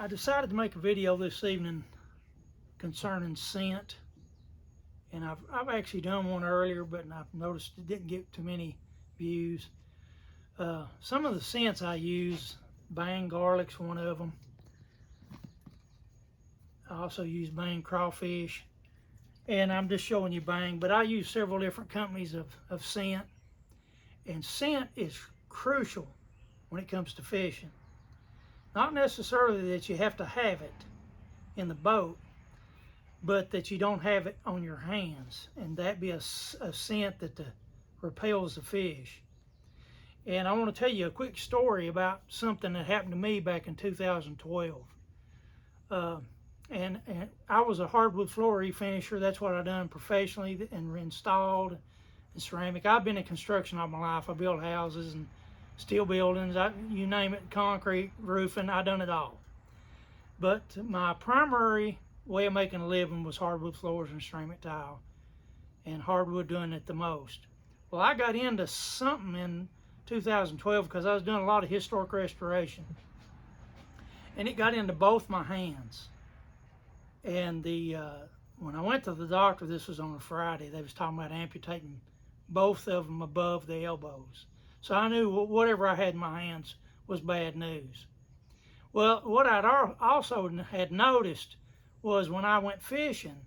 I decided to make a video this evening concerning scent, and I've actually done one earlier, but I've noticed it didn't get too many views. Some of the scents I use, Bang garlic's one of them. I also use Bang crawfish, and I'm just showing you Bang, but I use several different companies of scent, and scent is crucial when it comes to fishing. Not necessarily that you have to have it in the boat, but that you don't have it on your hands, and that be a scent that repels the fish. And I want to tell you a quick story about something that happened to me back in 2012. And I was a hardwood floor refinisher. That's what I done professionally and installed and ceramic. I've been in construction all my life. I built houses and steel buildings, you name it, concrete, roofing, I done it all. But my primary way of making a living was hardwood floors and ceramic tile, and hardwood doing it the most. Well, I got into something in 2012 because I was doing a lot of historic restoration, and it got into both my hands. And when I went to the doctor, this was on a Friday, they was talking about amputating both of them above the elbows. So I knew whatever I had in my hands was bad news. Well, what I'd also had noticed was when I went fishing,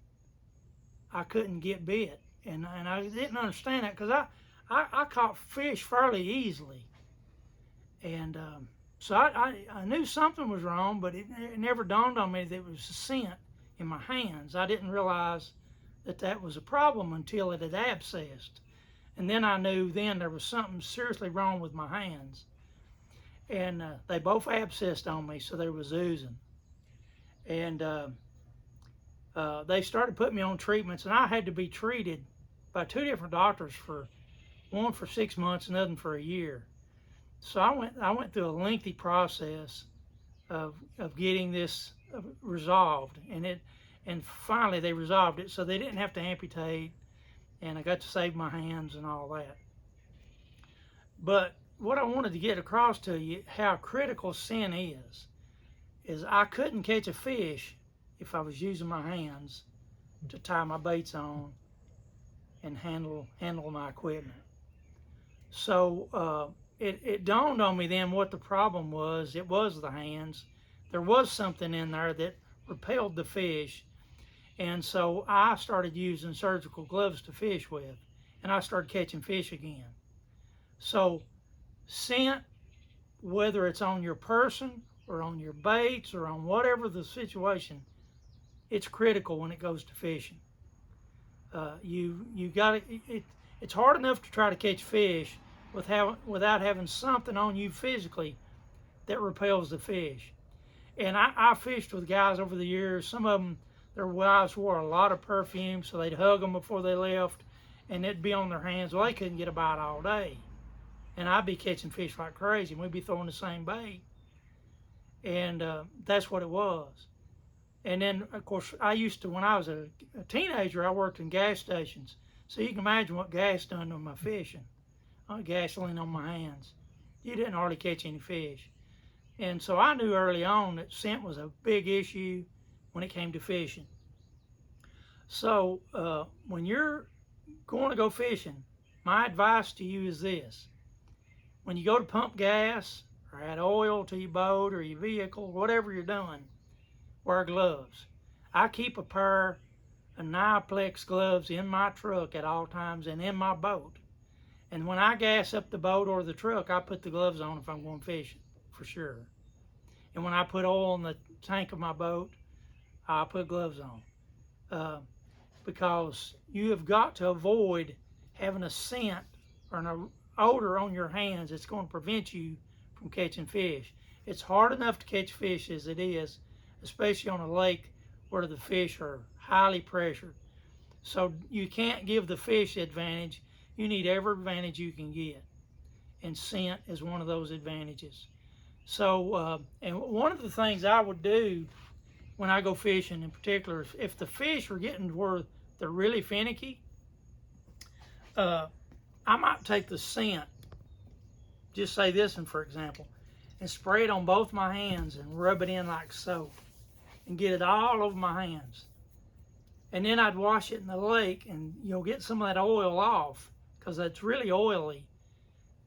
I couldn't get bit. And I didn't understand that because I caught fish fairly easily. And so I knew something was wrong, but it never dawned on me that it was a scent in my hands. I didn't realize that was a problem until it had abscessed. And then I knew then there was something seriously wrong with my hands. And they both abscessed on me, so they was oozing. And they started putting me on treatments, and I had to be treated by 2 different doctors, one for 6 months, another for a year. So I went through a lengthy process of getting this resolved, and finally they resolved it, so they didn't have to amputate, and I got to save my hands and all that. But what I wanted to get across to you, how critical scent is I couldn't catch a fish if I was using my hands to tie my baits on and handle my equipment. So it dawned on me then what the problem was. It was the hands. There was something in there that repelled the fish. And so I started using surgical gloves to fish with, and I started catching fish again. So scent, whether it's on your person or on your baits or on whatever the situation, it's critical when it goes to fishing. You got it's hard enough to try to catch fish without having something on you physically that repels the fish. And I fished with guys over the years. Some of them, their wives wore a lot of perfume, so they'd hug them before they left, and it'd be on their hands. Well, they couldn't get a bite all day. And I'd be catching fish like crazy, and we'd be throwing the same bait. And that's what it was. And then, of course, I used to, when I was a teenager, I worked in gas stations. So you can imagine what gas done to my fishing. Gasoline on my hands. You didn't hardly catch any fish. And so I knew early on that scent was a big issue when it came to fishing. So when you're going to go fishing, my advice to you is this. When you go to pump gas or add oil to your boat or your vehicle, whatever you're doing, wear gloves. I keep a pair of Niplex gloves in my truck at all times and in my boat. And when I gas up the boat or the truck, I put the gloves on if I'm going fishing, for sure. And when I put oil in the tank of my boat, I put gloves on. Because you have got to avoid having a scent or an odor on your hands that's going to prevent you from catching fish. It's hard enough to catch fish as it is, especially on a lake where the fish are highly pressured. So you can't give the fish advantage. You need every advantage you can get. And scent is one of those advantages. So, and one of the things I would do when I go fishing in particular, if the fish are getting to where they're really finicky, I might take the scent, just say this one for example, and spray it on both my hands and rub it in like so and get it all over my hands. And then I'd wash it in the lake, and you'll get some of that oil off because it's really oily.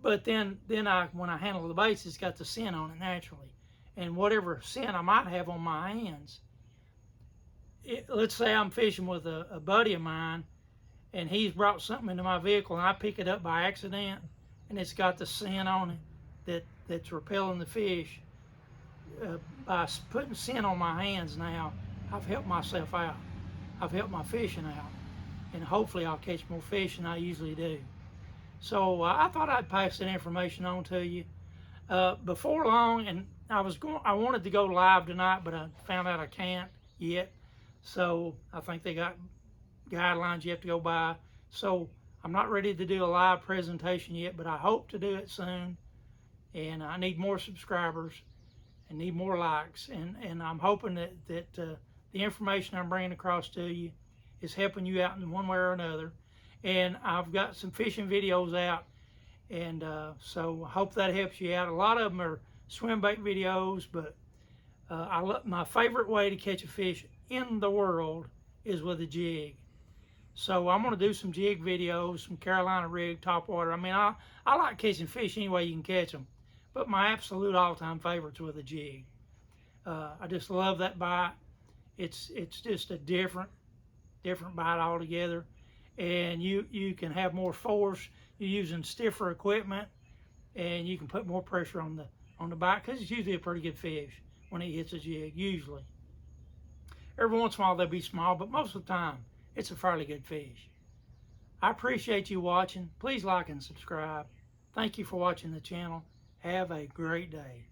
But then when I handle the baits, it's got the scent on it naturally. And whatever scent I might have on my hands, let's say I'm fishing with a buddy of mine, and he's brought something into my vehicle, and I pick it up by accident, and it's got the scent on it that's repelling the fish. By putting scent on my hands now, I've helped myself out. I've helped my fishing out, and hopefully I'll catch more fish than I usually do. So I thought I'd pass that information on to you. Before long, and I wanted to go live tonight, but I found out I can't yet. So I think they got guidelines you have to go by. So I'm not ready to do a live presentation yet, but I hope to do it soon. And I need more subscribers and need more likes. And I'm hoping that the information I'm bringing across to you is helping you out in one way or another. And I've got some fishing videos out, and so I hope that helps you out. A lot of them are swim bait videos, but my favorite way to catch a fish in the world is with a jig. So I'm going to do some jig videos, some Carolina rig, topwater. I mean, I like catching fish any way you can catch them, but my absolute all-time favorite's with a jig. I just love that bite. It's just a different bite altogether, and you can have more force. You're using stiffer equipment, and you can put more pressure on the bite because it's usually a pretty good fish when it hits a jig. Usually, every once in a while they'll be small, but most of the time it's a fairly good fish. I appreciate you watching. Please like and subscribe. Thank you for watching the channel. Have a great day.